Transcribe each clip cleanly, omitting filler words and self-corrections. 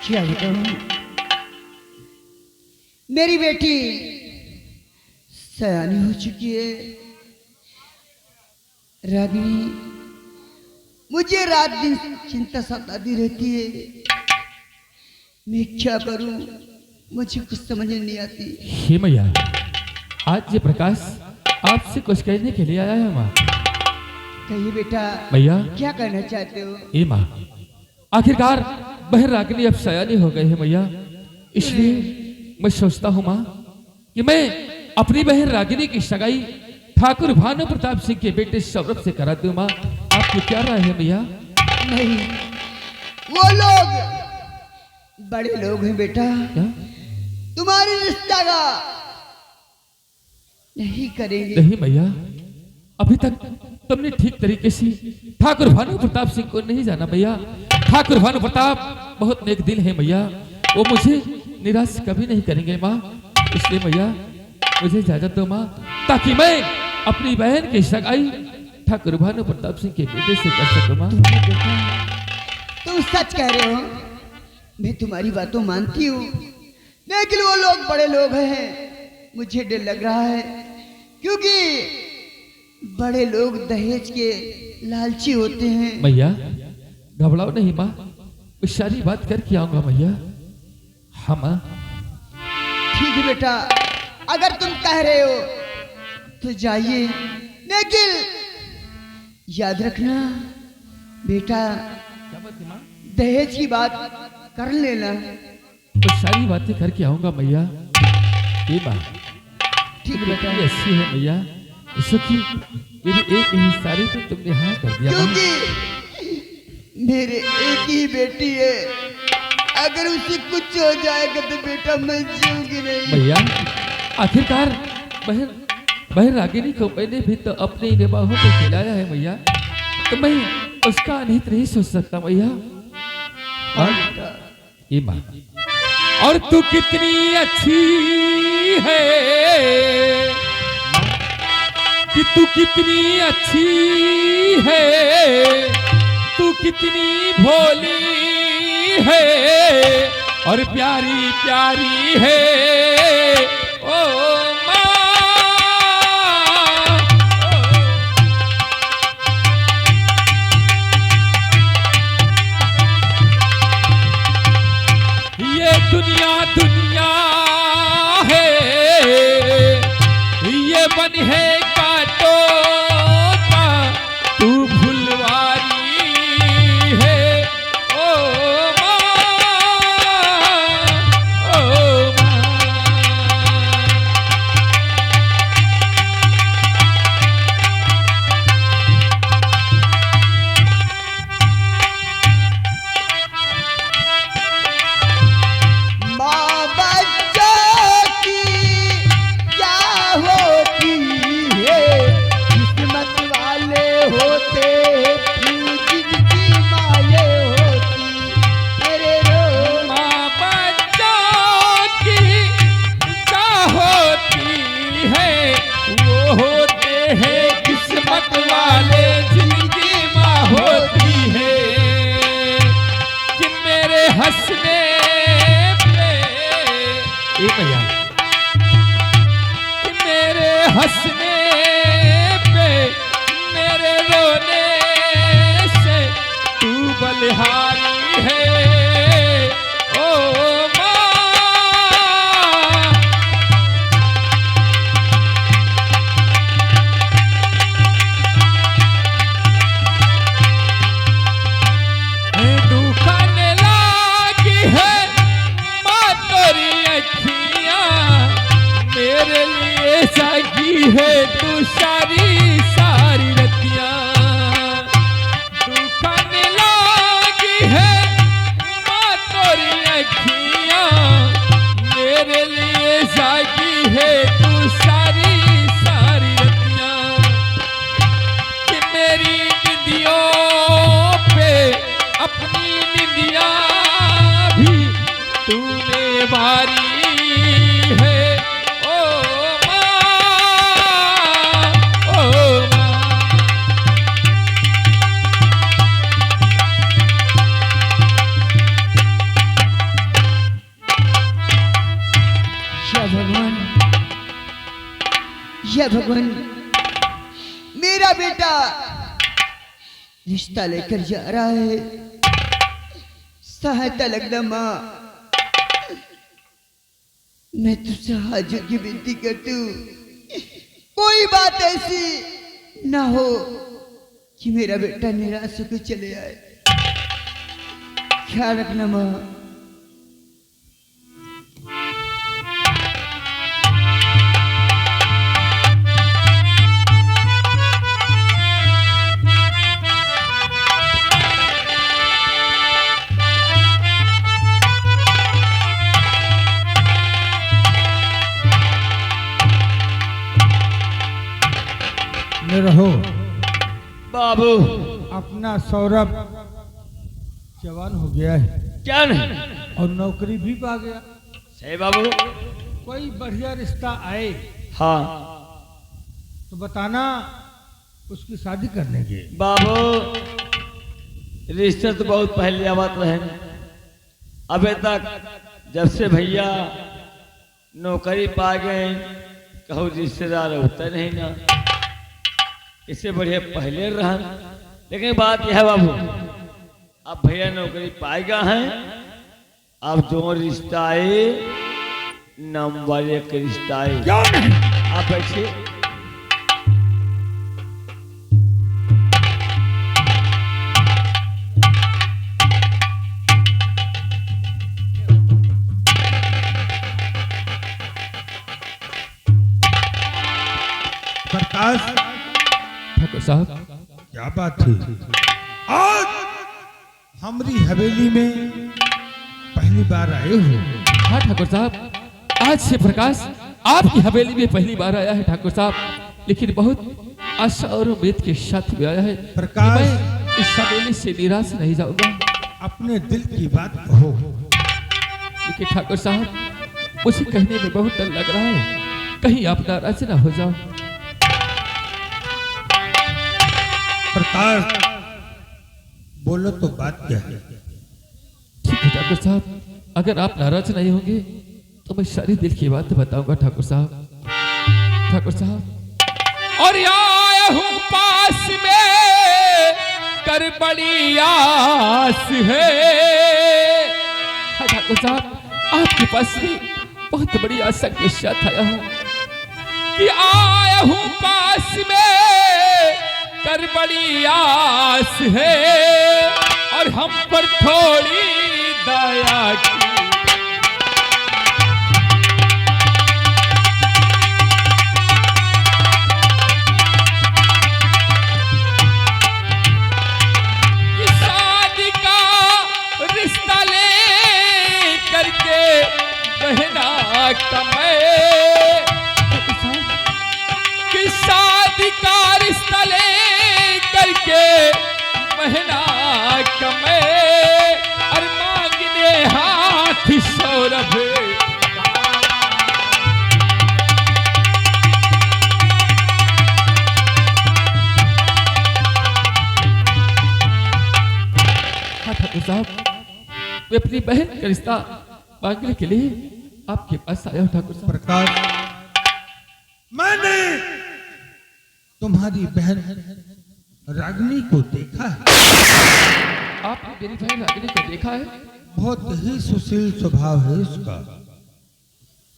क्या बताऊं, मेरी बेटी सयानी हो चुकी है। रागिनी, मुझे रात दिन चिंता सताती रहती है। मैं क्या करूं, मुझे कुछ समझ नहीं आती। हे मैया, आज ये प्रकाश आपसे कुछ कहने के लिए आया है माँ। कहिए बेटा, मैया क्या करना चाहते हो? ए माँ, आखिरकार बहन रागिनी अब सयानी हो गए हैं मैया, इसलिए मैं सोचता हूँ माँ कि मैं अपनी बहन रागिनी की सगाई ठाकुर भानु प्रताप सिंह के बेटे सौरभ से करा दूं माँ। आपकी क्या राय है मैया? नहीं, वो लोग बड़े लोग हैं बेटा, क्या? तुम्हारी रिश्ता का नहीं करेंगे। नहीं मैया, अभी तक तुमने ठीक तरीके से ठाकुर भानु प्रताप सिंह को नहीं जाना मैया। ठाकुर भानु प्रताप बहुत नेक दिल है मैया, वो मुझे निराश कभी नहीं करेंगे माँ। इसलिए मैया मुझे इजाजत दो माँ, ताकि मैं अपनी बहन की सगाई ठाकुर भानु प्रताप सिंह के बेटे से कर सकूं माँ। तुम सच कह रहे हो, मैं तुम्हारी बातों मानती हूँ, लेकिन वो लोग बड़े लोग हैं, मुझे डर लग रहा है, क्योंकि बड़े लोग दहेज के लालची होते हैं। मैया घबराओ नहीं माँ, मैं सारी बात करके आऊंगा मैया। हाँ माँ। ठीक है बेटा, अगर तुम कह रहे हो तो जाइए, लेकिन याद रखना बेटा, दहेज की बात कर लेना। मैं सारी बातें करके आऊंगा मैया। ये बात ठीक है बेटा, ऐसी है मैया, सुखी मेरी एक ही सारी तो तुमने हाँ कर दिया माँ। क्योंकि मेरे एक ही बेटी है, अगर उसे कुछ हो जाएगा तो बेटा मैं जीऊंगी नहीं। मैया आखिरकार बहन रागिनी को मैंने भी तो अपने निबाहों में खिलाया है मैया, तो मैं उसका अनित नहीं सोच सकता मैया। हाँ बेटा, ये बात, और तू कितनी अच्छी है कि तू कितनी अच्छी है, तू कितनी भोली है और प्यारी प्यारी है ओ माँ। ये दुनिया दुनिया है, ये बन है कांटों का, तू फुलवारी है ओ माँ, ओ माँ। माँ बच्चों की क्या होती है, किस्मत वाले होते फिर जिनकी माये होती तेरे रो। माँ बच्चों की क्या होती है, वो होते हैं किस्मत वाले जिनकी माँ होती है। कि मेरे हंसने पे ए भैया, कि मेरे हंसने पे मेरे रोने से तू बलिहारी है ओ माँ। दुखाने लागी है माँ तेरी अखियाँ, मेरे लिए जागी है तू सारी सारी रतियाँ। दुखाने लागी है माँ तेरी अखियाँ, मेरे लिए जागी है तू सारी सारी रतियाँ। कि मेरी निंदियों पे अपनी निंदिया भी तूने वारी है ओ माँ, ओ माँ। हे भगवान, मेरा बेटा रिश्ता लेकर जा रहा है, सहायता लगना माँ। मैं तुझसे हाथ जोड़ के विनती करती हूँ, कोई बात ऐसी ना हो कि मेरा बेटा निराश होकर चले आए। ख्याल रखना माँ। रहो बाबू, अपना सौरभ जवान हो गया है क्या नहीं? और नौकरी भी पा गया। सही बाबू। कोई बढ़िया रिश्ता आए हाँ तो बताना, उसकी शादी करने की। बाबू, रिश्ते तो बहुत पहले आवत रहे, अबे तक जब से भैया नौकरी पा गए कहूँ रिश्तेदार होता नहीं ना, इससे बढ़िया पहले रहा। लेकिन बात यह है बाबू, अब भैया नौकरी पाएगा है, अब जो रिश्ता आए नंबर 1 रिश्ता आए। आप बैठिए। प्रकाश ठाकुर साहब, क्या बात थी? आज हमारी हवेली में पहली बार आए हो। हाँ ठाकुर साहब, आज से प्रकाश आपकी हवेली में पहली बार आया है ठाकुर साहब, लेकिन बहुत आशा और उम्मीद के साथ भी आया है। प्रकाश, मैं इस हवेली से निराश नहीं जाऊंगा। अपने दिल की बात कहो। लेकिन ठाकुर साहब, मुझे कहने में बहुत डर लग रहा है, कहीं आप नाराज ना हो जाओ। प्रकाश, बोलो तो बात क्या है? ठीक है ठाकुर साहब, अगर आप नाराज नहीं होंगे तो मैं सारी दिल की बात बताऊंगा ठाकुर साहब। ठाकुर साहब, और आया हूं पास में कर बड़ी आस है। हाँ ठाकुर साहब, आपके पास भी बहुत बड़ी आशा के साथ आया हूं कि आया हूं पास में कर बड़ी आस है, और हम पर थोड़ी दया की। शादी का रिश्ता ले करके बहना कमे, कि शादी का रिश्ता ले करके महीना कमे, और मांगने हाथ सौरभ। ठाकुर साहब, मैं अपनी बहन का रिश्ता मांगने के लिए आपके पास आया हूं ठाकुर साहब। प्रकाश, मैंने तुम्हारी बहन रागिनी को देखा है। आपने मेरी बहन रागिनी को देखा है? बहुत ही सुशील स्वभाव है उसका।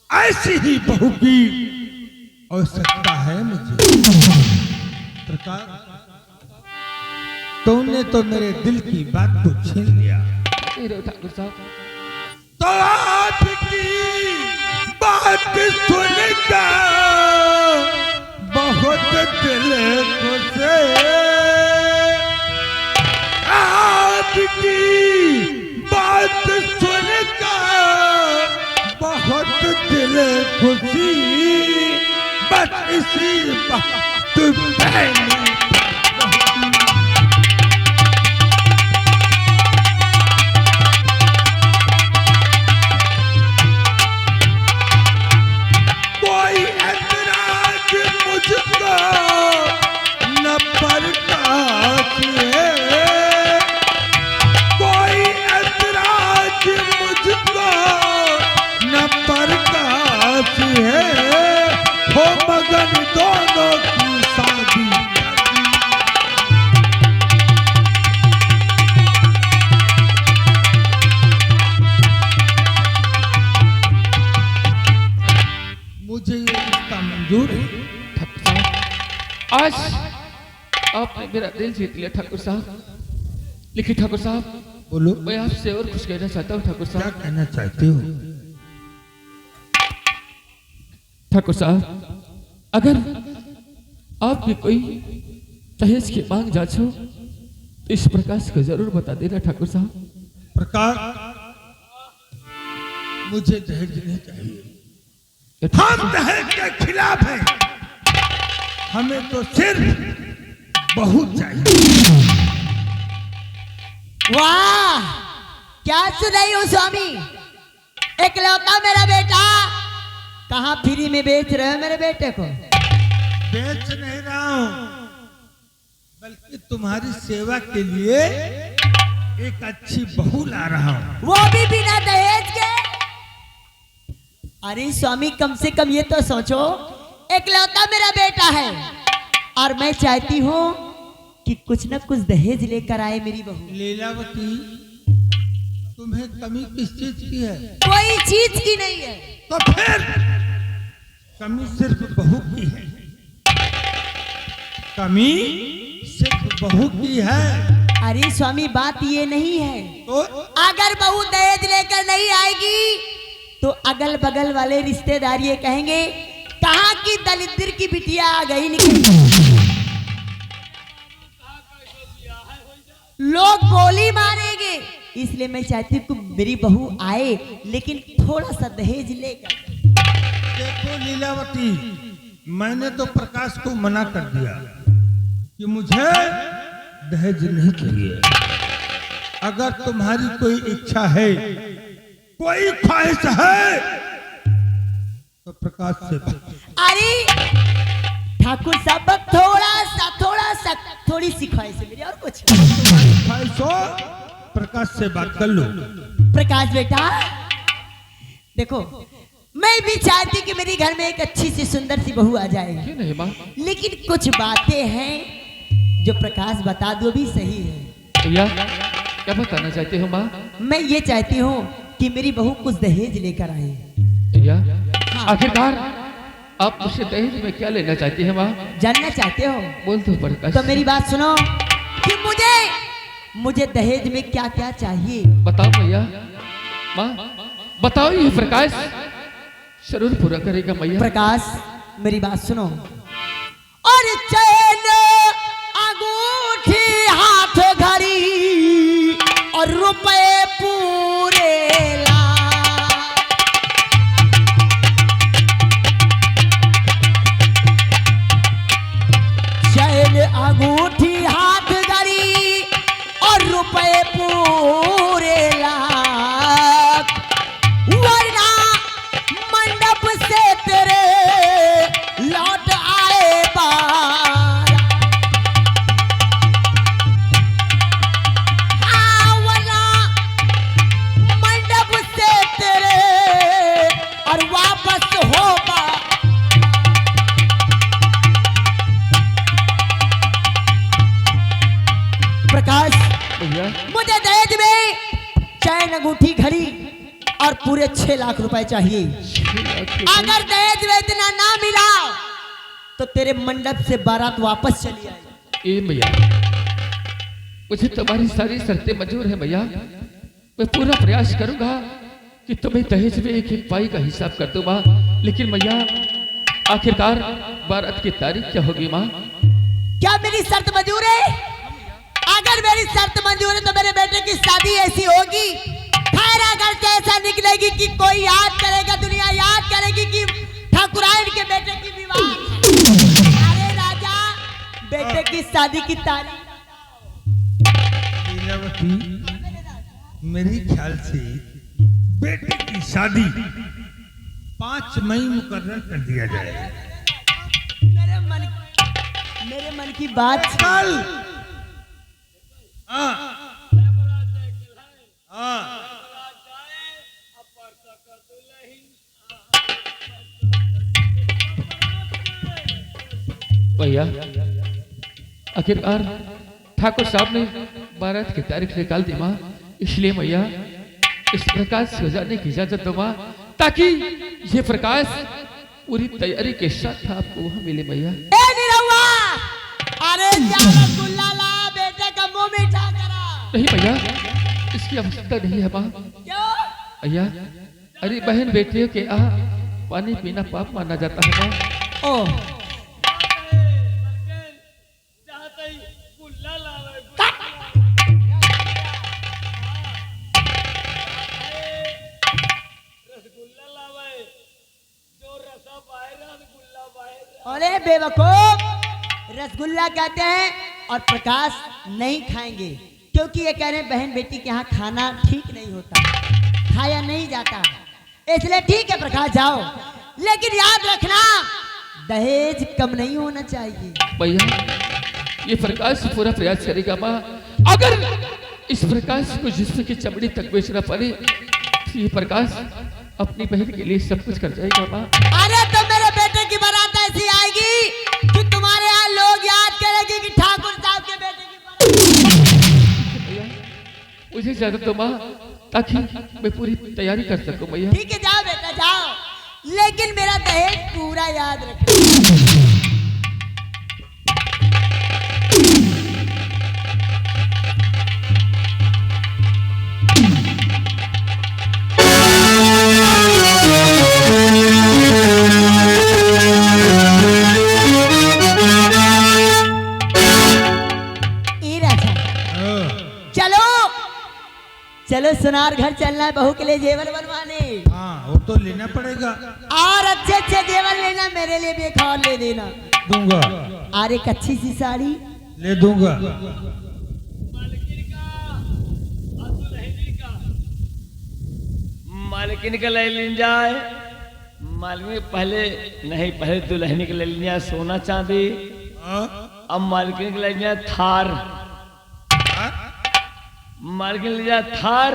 ऐसी ही बहू की आवश्यकता है मुझे। प्रकाश, तुमने तो मेरे दिल की बात को छीन लिया। ठाकुर साहब, तो आपकी बात सुनकर बहुत दिल खुश, आपकी बात सुनकर बहुत दिल खुशी, बस इसी बात बहनी। कोई ऐतराज मुझको न प्रकाश है, कोई ऐतराज मुझको न प्रकाश है, हो मगन दो आज आपने मेरा दिल जीत लिया ठाकुर साहब। लेकिन ठाकुर साहब, बोलो, मैं आपसे और कुछ कहना चाहता हूँ ठाकुर क्या साहब। कहना चाहते हो? ठाकुर साहब, अगर आपकी कोई दहेज की मांग जांच हो तो इस प्रकाश को जरूर बता देना ठाकुर साहब। प्रकाश, मुझे दहेज नहीं चाहिए। हम दहेज के खिलाफ हैं। हमें तो सिर्फ बहू चाहिए। वाह, क्या सुनाई हो स्वामी। एकलौता मेरा बेटा, कहाँ फ्री में बेच रहे हो मेरे बेटे को? बेच नहीं रहा हूं, बल्कि तुम्हारी सेवा के लिए एक अच्छी बहू ला रहा हूं। वो भी बिना दहेज के? अरे स्वामी, कम से कम ये तो सोचो, एकलौता मेरा बेटा है और मैं चाहती हूँ कि कुछ न कुछ दहेज लेकर आए मेरी बहू। लीलावती, तुम्हें कमी किस चीज की है? कोई चीज की नहीं है। तो फिर कमी सिर्फ बहू की है। कमी सिर्फ बहू की है। अरे स्वामी, बात ये नहीं है। तो अगर बहू दहेज लेकर नहीं आएगी तो अगल बगल वाले रिश्तेदार ये कहेंगे, कहाँ की दलिद्र की बिटिया आ गई निकल। लोग बोली मारेंगे। इसलिए मैं चाहती हूँ कि मेरी बहू आए, लेकिन थोड़ा सा दहेज लेकर। देखो लीलावती, मैंने तो प्रकाश को मना कर दिया कि मुझे दहेज नहीं चाहिए। अगर तुम्हारी कोई इच्छा है, कोई ख्वाहिश है, तो प्रकाश से बात। अरे ठाकुर साहब, थोड़ा सा थोड़ी सी ख्वाहिश है मेरी, और कुछ। ख्वाहिश हो, प्रकाश से बात कर लो। प्रकाश बेटा, देखो, मैं भी चाहती कि मेरे घर में एक अच्छी सी सुंदर सी बहू आ जाए, क्यों नहीं माँ? लेकिन कुछ बातें हैं जो प्रकाश बता दो भी सही है। भैया, क्या बताना चाहते हो माँ? मैं ये चाहती हूँ कि मेरी बहू कुछ दहेज लेकर आए। भैया, हाँ। आखिरकार आप मुझसे दहेज में क्या लेना चाहती हैं माँ? जानना चाहते हो बोल दो प्रकाश। तो मेरी बात सुनो कि मुझे दहेज में क्या क्या चाहिए। बताओ भैया। माँ बताओ, ये प्रकाश जरूर पूरा करेगा भैया। प्रकाश, मेरी बात सुनो। और चैन, अंगूठी, हाथ घड़ी और रुपए पूरे चैन, अंगूठी, हाथ घड़ी और रुपए पूरे लाख, वरना मंडप से तेरे लौट आए बार। हाँ, वरना मंडप से तेरे और वापस हो बार। प्रकाश, भैया, मुझे दहेज में चैन, अंगूठी, घड़ी और पूरे 6 लाख रुपए चाहिए। अगर दहेज में इतना ना मिला तो तेरे मंडप से बारात वापस चली आएगी। ए भैया, मुझे तुम्हारी सारी शर्तें मंजूर है भैया। मैं पूरा प्रयास करूंगा कि तुम्हें दहेज में एक एक पाई का हिसाब कर दूं माँ। लेकिन भैया, आखिरकार बारात की तारीख क्या होगी माँ? क्या मेरी शर्त मंजूर है? अगर मेरी शर्त मंजूर है तो मेरे बेटे की शादी ऐसी होगी, खैर अगर ऐसा निकलेगी कि कोई याद करेगा, दुनिया याद करेगी कि ठाकुरायन के बेटे की विवाह। अरे राजा, बेटे की शादी की तारीख। लीलावती, मेरे ख्याल से बेटे की शादी 5 मई मुकर्रर कर दिया जाए। मेरे मन की बात कल। हाँ, हाँ, भैया, आखिरकार ठाकुर साहब ने बारात की तारीख निकाल दी माँ। इसलिए भैया, इस प्रकाश को जाने की इजाजत दो माँ, ताकि ये प्रकाश पूरी तैयारी के साथ आपको वहां मिले भैया। ए निरहुआ, जा रसगुल्ला ला, बेटे का मुंह मीठा करा। नहीं भैया, इसकी आवश्यकता नहीं है माँ। क्यों? भैया, अरे बहन बेटियों के पानी पीना पाप माना जाता है माँ। ओ अरे बेवकूफ, रसगुल्ला कहते हैं और प्रकाश नहीं खाएंगे, क्योंकि ये कह रहे हैं बहन बेटी के यहाँ खाना ठीक नहीं होता, खाया नहीं जाता, इसलिए ठीक है प्रकाश जाओ, लेकिन याद रखना दहेज कम नहीं होना चाहिए। भैया, ये प्रकाश पूरा प्रयास करेगा माँ। अगर इस प्रकाश को जिस्म की चमड़ी तक बेचना पड़े तो ये प्रकाश अपनी बहन के लिए सब कुछ कर जाएगा माँ। अरे तो मेरे बेटे की बारात ऐसी आएगी कि तुम्हारे यहाँ लोग याद करेंगे कि ठाकुर साहब के बेटे की बारात। भैया, मुझे इजाजत दो माँ, ताकि मैं पूरी तैयारी कर सकूं भैया। ठीक है जाओ बेटा जाओ, लेकिन मेरा दहेज पूरा याद रखना। चलो सुनार घर चलना है बहू के लिए जेवर बनवाने। हाँ वो तो लेना पड़ेगा। और अच्छे अच्छे जेवर लेना, मेरे लिए भी एक और ले देना। दूंगा। और एक अच्छी सी साड़ी ले दूंगा। मालकिन का ले लिन जाए, मालकिन पहले नहीं, पहले दुल्हन के ले लिन जाए सोना चांदी, अब मालकिन के ले जाए थार, मालकिन ले जाए थार,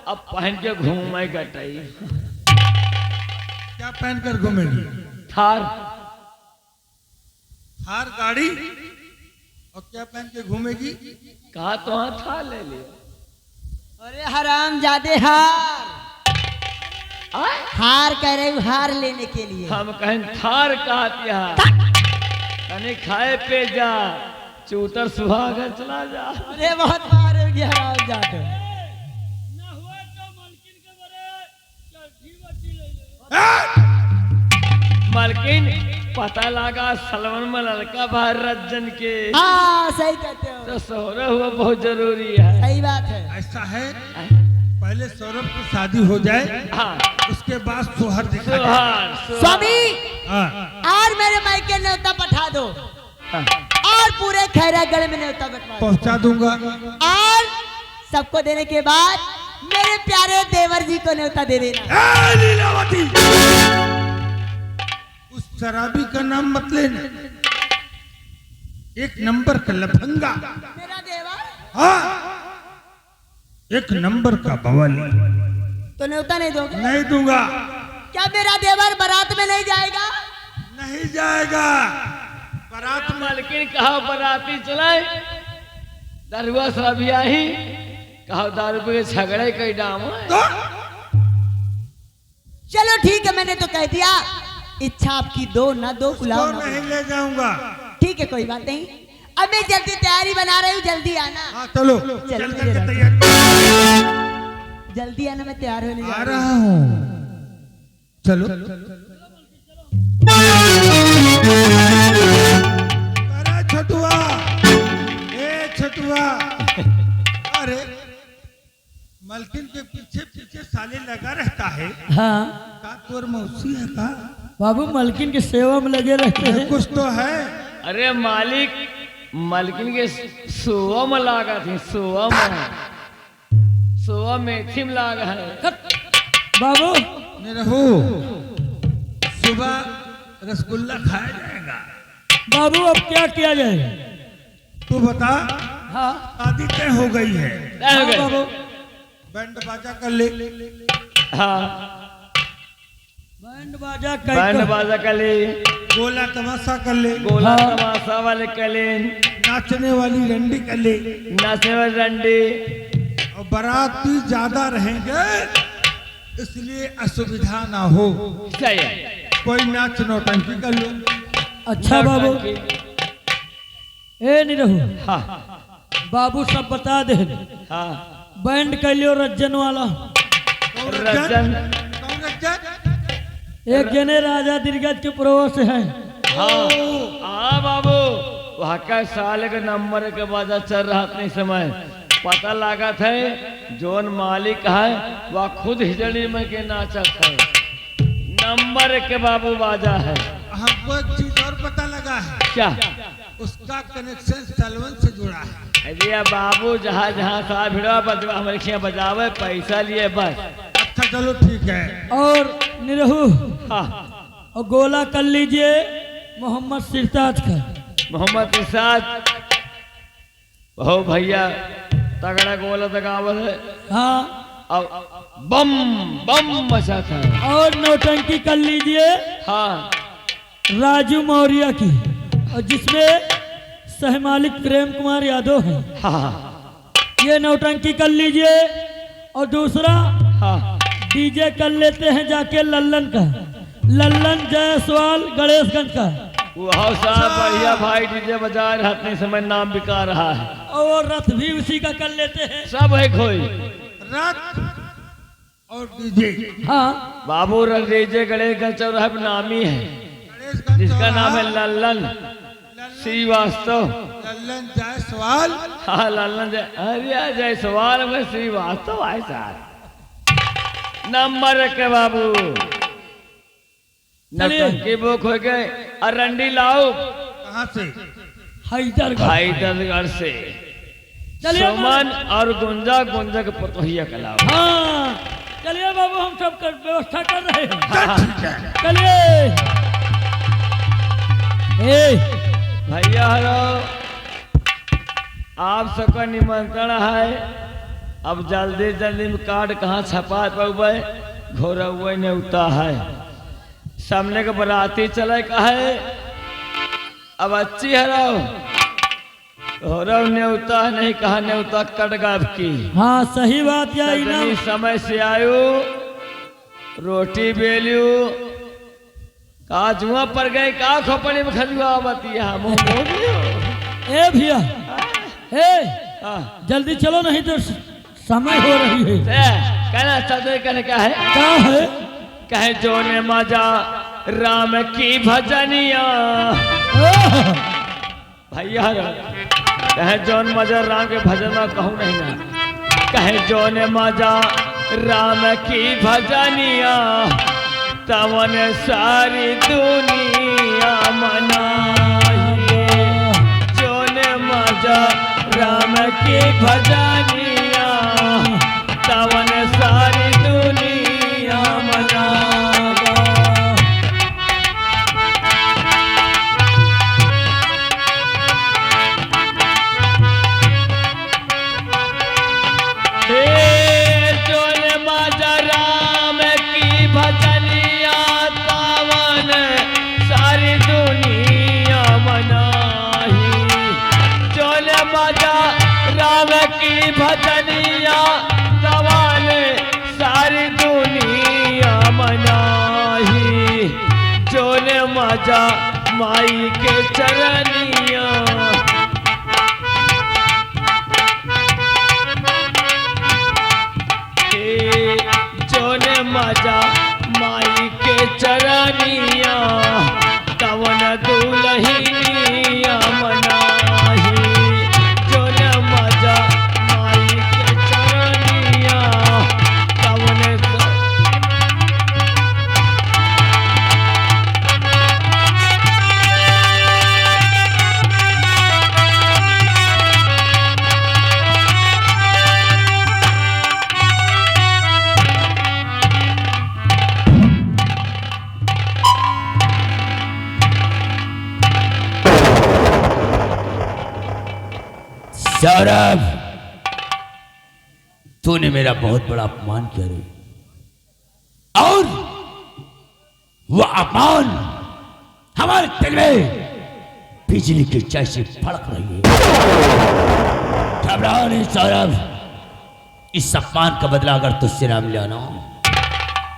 अब पहन के घूमे गटाई। क्या पहन कर घूमेगी? थार। थार गाड़ी? और क्या पहन के घूमेगी? कहा तो हाँ थार ले लिया। अरे हराम जादे हार, हार कह रहे हो, हार लेने के लिए। हम कहें थार कहती है, कहीं खाए पे जा, चूतर सुहागर चला जा। अरे बहुत बार हो गया हराम जादे। मालकिन पता लगा सलमान मलल का बाहर रज्जन के। हाँ सही कहते हो, तो सोहरा हुआ बहुत जरूरी है। सही बात है। ऐसा है, पहले सौरभ की शादी हो जाए, हाँ उसके बाद सोहर दिखा जाए। सोहर स्वामी हाँ। और मेरे मायके न्योता पठा दो, और पूरे खैरागढ़ में न्योता बंटवा पहुंचा दूंगा। और सबको देने के बाद मेरे प्यारे देवर जी को न्योता दे देना। ए लीलावती, उस शराबी का नाम मत लेना, एक नंबर का लफंगा। मेरा देवर हाँ, एक नंबर का बवाली। तो न्योता नहीं दोगे? नहीं दूंगा। क्या मेरा देवर बारात में नहीं जाएगा? नहीं जाएगा बारात में। मालकिन कहा बराती चलाए, दरुआ शराबिया ही कहा दारू पे झगड़े कई डाम है। तो चलो ठीक है, मैंने तो कह दिया, इच्छा आपकी दो ना दो तो बुलाओ ना नहीं ले जाऊंगा। ठीक है कोई बात नहीं, अब मैं जल्दी तैयारी बना रही हूँ, जल्दी आना। हाँ चलो, चल चल मेरे करके राजा। तैयारी। जल्दी आना, मैं तैयार होने जा आ रही रहा हूँ। चलो। अरे छटुआ, ए छटुआ, अरे मलकिन के पीछे पीछे साले लगा रहता है। हाँ का तोर मौसी है का? बाबू मलकिन की सेवा में लगे रहते हैं। कुछ तो है। अरे मालिक मालकिन के सोआ में लागा थी, सोआ मेथी में लागा है। बाबू निरहु, सुबह रसगुल्ला खाया जाएगा। बाबू अब क्या किया जाए? तू बता। हाँ शादी तय हो गई है। हाँ, बाबू बैंड बाजा कर ले। हाँ बैंड बाजा बैंड बाजा कले, गोला तमाशा कर ले। गोला हाँ। तमाशा वाले कले, नाचने वाली रंडी कर ले। नाचने वाले रंडी। और बाराती ज्यादा रहेंगे, इसलिए असुविधा ना हो। सही है। कोई नाच नौटंकी कर लो। अच्छा बाबू ए नहीं रहू हाँ बाबू सब बता दे हाँ बैंड कैलियो रज्जन वाला कौन रज्जन कौन रज्जन? एक जने राजा दिरगज के प्रोस है। हाँ हाँ बाबू वहाँ का साल के नंबर के बाद चल रहा नहीं समय पता लगा था जोन मालिक है वह खुद हिजड़ी में के नाचत है नंबर के बाबू बाजा है। हमको एक चीज और पता लगा है, क्या उसका कनेक्शन सलवन से जुड़ा है। अरे बाबू जहाँ जहाँ साहब भिड़वा बजवा हमारे खिया बजावे पैसा लिए बस। अच्छा चलो ठीक है। और निरहू हाँ और गोला कर लीजिए मोहम्मद सिरताज का। मोहम्मद के साथ हो भैया तगड़ा गोला दगावत है हाँ अब बम बम मचा था। और नौटंकी कर लीजिए हाँ राजू मौर्य की और जिसमें सह मालिक प्रेम कुमार यादव है। हाँ ये नौटंकी कर लीजिए। और दूसरा हाँ डीजे कर लेते हैं जाके लल्लन का, लल्लन जायसवाल गणेशगंज का। वो साहब बढ़िया भाई डीजे बजा रहा नहीं समय नाम बिका रहा है। और रथ भी उसी का कर लेते हैं। सब है कोई रथ और डीजे हाँ बाबू डीजे गणेशगंज चौराहे पे नामी है गणेशगंज जिसका नाम है चौराहा, लल्लन श्रीवास्तव। लल्लन जायसवाल। हाँ लल्लन अरे जायसवाल में श्रीवास्तव आए साहब नंबर के बाबू नौटंकी बुक हो गए अरंडी लाओ कहाँ से? हैदरगढ़। हैदरगढ़ से चलिए सुमन और गुंजा गुंजा के पतोहिया का लाओ। हाँ चलिए बाबू हम सब कर व्यवस्था कर रहे हैं। चल ठीक है। चलिए ए भैया हेलो आप सबका निमंत्रण है। अब जल्दी जल्दी में कार्ड कहाँ छपा पाए घोरा हुआ न्योता है सामने के बराती चले का है। अब अच्छी हरो घोरा न्योता नहीं कहा न्योता कट गाब की। हाँ सही बात या सजनी इनाम समय से आयु रोटी बेलियो का जुआ पर गए का खोपड़ी में खजुआ बतिया मुंह मोड़ियो। ए भैया ए हाँ जल्दी चलो नहीं तो समय हो रही है। कहना चाहते कहने क्या है क्या है? कहे जो ने मजा राम की भजनिया भैया कहे जोन मजा राम के भजन में कहूँ नहीं ना। कहे जो ने मजा राम की भजनिया तवन सारी दुनिया मनाइए। जो ने मजा राम की भजनिया तवन सारी दुनिया मनावा। हे जो ने मजा राम की भजनिया तवन सारी दुनिया मनाही। जो ने मजा राम की भजनिया तवन सारी दुनिया मनाही। जो ने मजा माई के चरनिया जो ने मजा माई के चरनिया तवन दुलहिनिया मनाही। जो ने मजा माई के चरनिया तवन सौरभ तूने मेरा बहुत बड़ा अपमान किया रे और वो अपमान हमारे दिल में बिजली की जैसे फड़क रही है। घबराओ नहीं सौरभ, इस अपमान का बदला अगर तुझसे ना मिला ना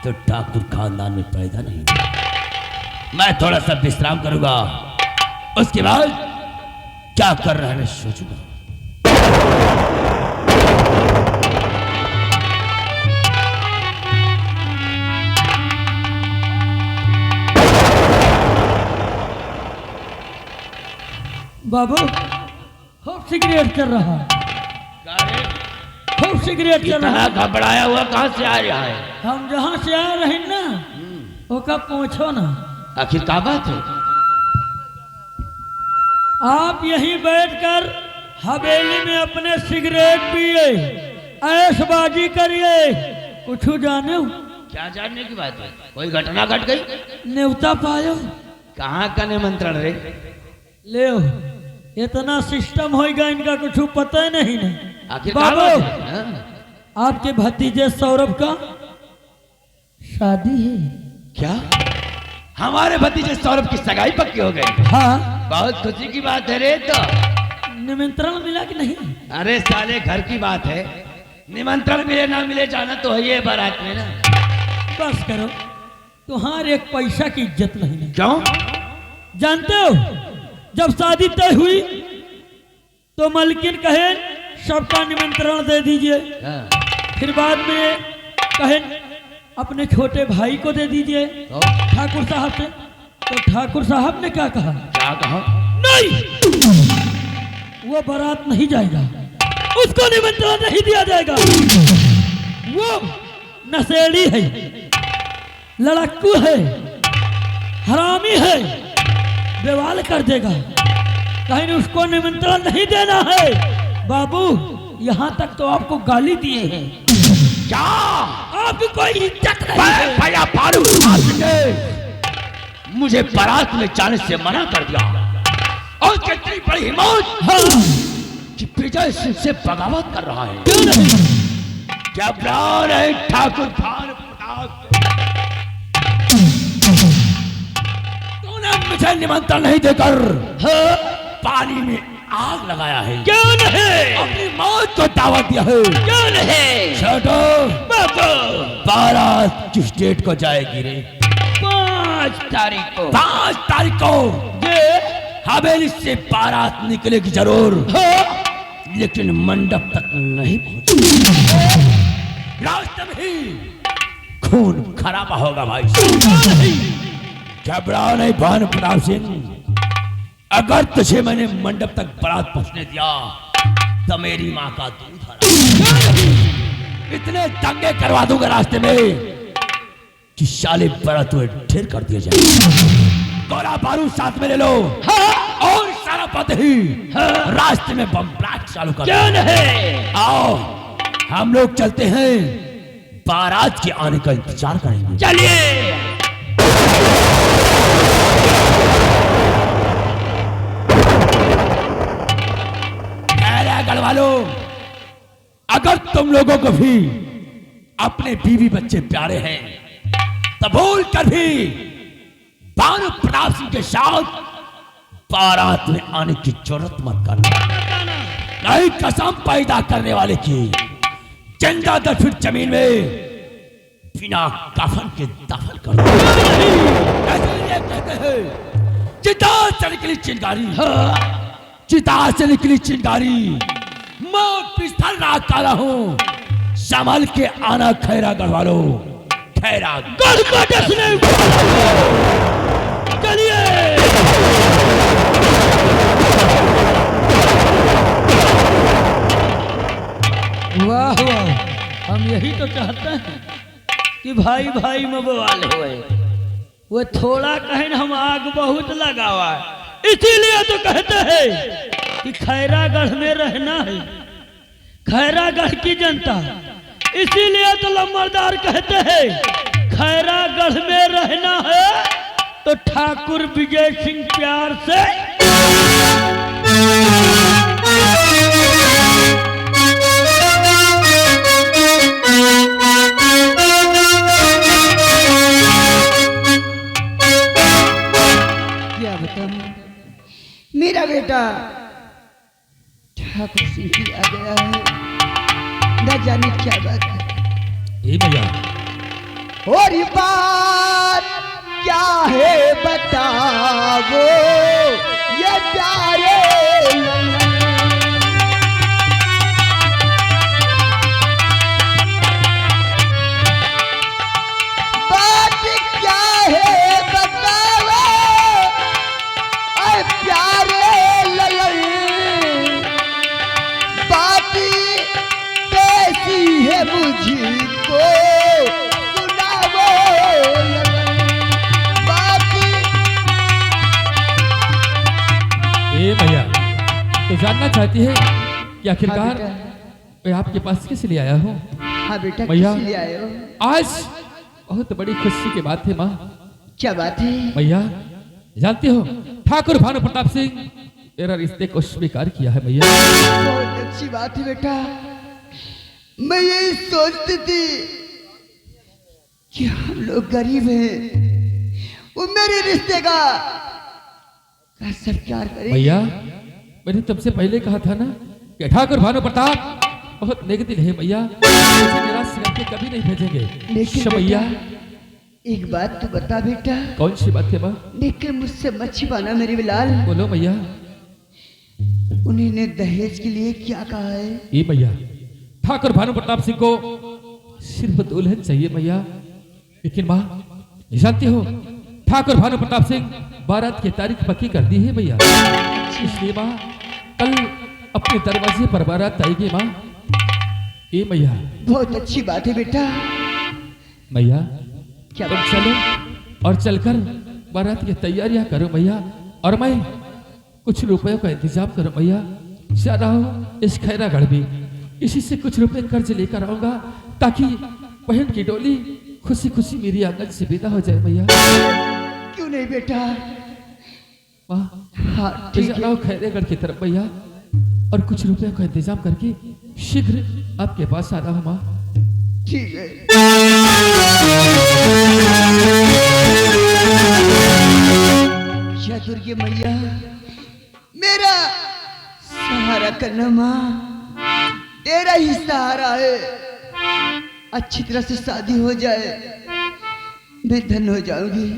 तो ठाकुर खानदान में पैदा नहीं हुआ। मैं थोड़ा सा विश्राम करूंगा, उसके बाद क्या कर रहा है मैं सोचूंगा। बाबू खूब सिगरेट चल रहा, खूब सिगरेट चल रहा। इतना घबराया हुआ कहाँ से आ रहा है? हम जहाँ से आ रहे हैं ना वो कब पहुँचो ना। आखिर क्या बात है? आप यहीं बैठकर हवेली में अपने सिगरेट पिए, ऐशबाजी करिए, कुछ जाने हो? क्या जानने की बात है? कोई घटना घट गई? न्योता पायो? कहाँ का निमंत्रण रे? ले इतना सिस्टम होगा इनका कुछ पता ही नहीं ना। आखिर क्या बाबू बात है? हाँ? आपके भतीजे सौरभ का शादी है। क्या हमारे भतीजे सौरभ की सगाई पक्की हो गई? हाँ। बहुत खुशी की बात है रे। तो निमंत्रण मिला कि नहीं? अरे साले घर की बात है, निमंत्रण मिले ना मिले जाना तो है ये बारात में ना। बस करो, तुम्हारे एक पैसा की इज्जत नहीं है। क्यों? जानते हो जब शादी तय हुई तो मलकिन कहे सबका निमंत्रण दे दीजिए, हाँ। फिर बाद में कहे अपने छोटे भाई को दे दीजिए तो? ठाकुर साहब से। तो ठाकुर साहब ने क्या कहा? क्या कहा? नहीं, वो बारात नहीं जाएगा, उसको निमंत्रण नहीं दिया जाएगा। वो नशेड़ी है, लड़क्कू है, हरामी है, बेवाल कर देगा, कहीं उसको निमंत्रण नहीं देना है। बाबू यहाँ तक तो आपको गाली दिए हैं। क्या आपकी कोई इज्जत नहीं है। भैया फारूक ने मुझे बारात में जाने से मना कर दिया और कितनी बड़ी हिम्मत। हाँ। कि विजय सिंह से बगावत कर रहा है। क्यों नहीं? क्या प्राण है ठाकुर भानु प्रताप? तूने मुझे निमंत्रण नहीं देकर पानी में आग लगाया है। क्यों नहीं? अपनी मौत को दावत दिया है। क्यों नहीं? छोटो बारात किस डेट को जाएगी रे? 5 तारीख को। 5 तारीख को हवेली से बारात निकलेगी जरूर, लेकिन मंडप तक नहीं पहुंचेगी। रास्ते में ही खून खराबा होगा भाई। घबराओ नहीं भानु प्रताप सिंह, अगर तुझे मैंने मंडप तक बारात पहुंचने दिया तो मेरी माँ का दूध हरा। इतने दंगे करवा दूंगा रास्ते में कि साले बारात तुझे ढेर कर दिया जाए। गोला बारूद साथ में ले लो। हाँ। और सारा पता ही रास्ते में बम ब्लास्ट चालू कर। क्यों नहीं? आओ हम लोग चलते हैं, बारात के आने का इंतजार करेंगे। चलिए। गढ़वालों, अगर तुम लोगों को भी अपने बीवी बच्चे प्यारे हैं तो भूल कर भी भानु प्रताप सिंह के साथ बारात में आने की जरूरत मत करना। नहीं कसम पैदा करने वाले की जिंदा 10 फीट जमीन में बिना कफन के दफन कर दो। ऐसे कहते हैं चिता से निकली चिंगारी, चिता से निकली चिंगारी, मैं पिस्तौल रात काला हूं, संभल के आना खैरा गढ़वालो, खैरा गढ़ का डसने। चलिए। वाह वाह, हम यही तो चाहते हैं कि भाई भाई में बवाल होए। वो थोड़ा कहें हम आग बहुत लगावा, इसीलिए तो कहते हैं कि खैरागढ़ में रहना है, खैरागढ़ की जनता। इसीलिए तो लम्बरदार कहते हैं खैरागढ़ में रहना है तो ठाकुर विजय सिंह प्यार से। क्या बताऊं, मेरा बेटा ठाकुर सिंह की आ गया है, न जाने क्या बात है। ए भैया, और ये बात क्या है बताओ, ये प्यारे मुझको सुनाओ बाकी। ए भैया, तो जानना चाहती है कि आखिरकार हाँ बेटा। मैं आपके पास किस लिए आया हूँ? हाँ बेटा, भैया। किस लिए आए हो? आज बहुत बड़ी खुशी की बात है माँ। क्या बात है? भैया जानते हो, ठाकुर भानु प्रताप सिंह मेरा रिश्ते को स्वीकार किया है भैया। बहुत अच्छी बात है बेटा। मैं यही सोचती थी कि हम लोग गरीब हैं, वो मेरे रिश्ते का स्वीकार करें। भैया मैंने तुमसे पहले कहा था ना कि ठाकुर भानु प्रताप बहुत नेक दिल है भैया, मुझे निराश करके कभी नहीं भेजेंगे। लेकिन अच्छा भैया, एक बात तो बता बेटा, कौन सी बात है माँ? लेकिन मुझसे मत छिपाना मेरे बिलाल। बोलो भैया। उन्होंने दहेज के लिए क्या कहा है? ये भैया, ठाकुर भानु प्रताप सिंह को सिर्फ दुल्हन चाहिए भैया। लेकिन माँ जानते हो, ठाकुर भानु प्रताप सिंह बारात की तारीख पक्की कर दी है भैया। इसलिए माँ कल अपने दरवाजे पर बारात आएगी माँ। ये भैया। बहुत अच्छी बात है बेटा। भैया क्या तुम बात? चलो और चलकर बारात की तैयारियां करो भैया, और मैं कुछ रुपयों का इंतजाम करो भैया। जा रहा हूँ इस खैरागढ़ भी, इसी से कुछ रुपए कर्ज लेकर आऊंगा ताकि बहन की डोली खुशी खुशी मेरी आंगन से विदा हो जाए भैया। क्यों नहीं बेटा? वाह, हाँ तो ठीक जा है। रहा हूँ खैरागढ़ की तरफ भैया, और कुछ रुपयों का इंतजाम करके शीघ्र आपके पास आ रहा हूँ माँ। ठीक है। या दुर्गे मैया, मेरा सहारा करना माँ, तेरा ही सहारा है। अच्छी तरह से शादी हो जाए, मैं धन हो जाऊंगी।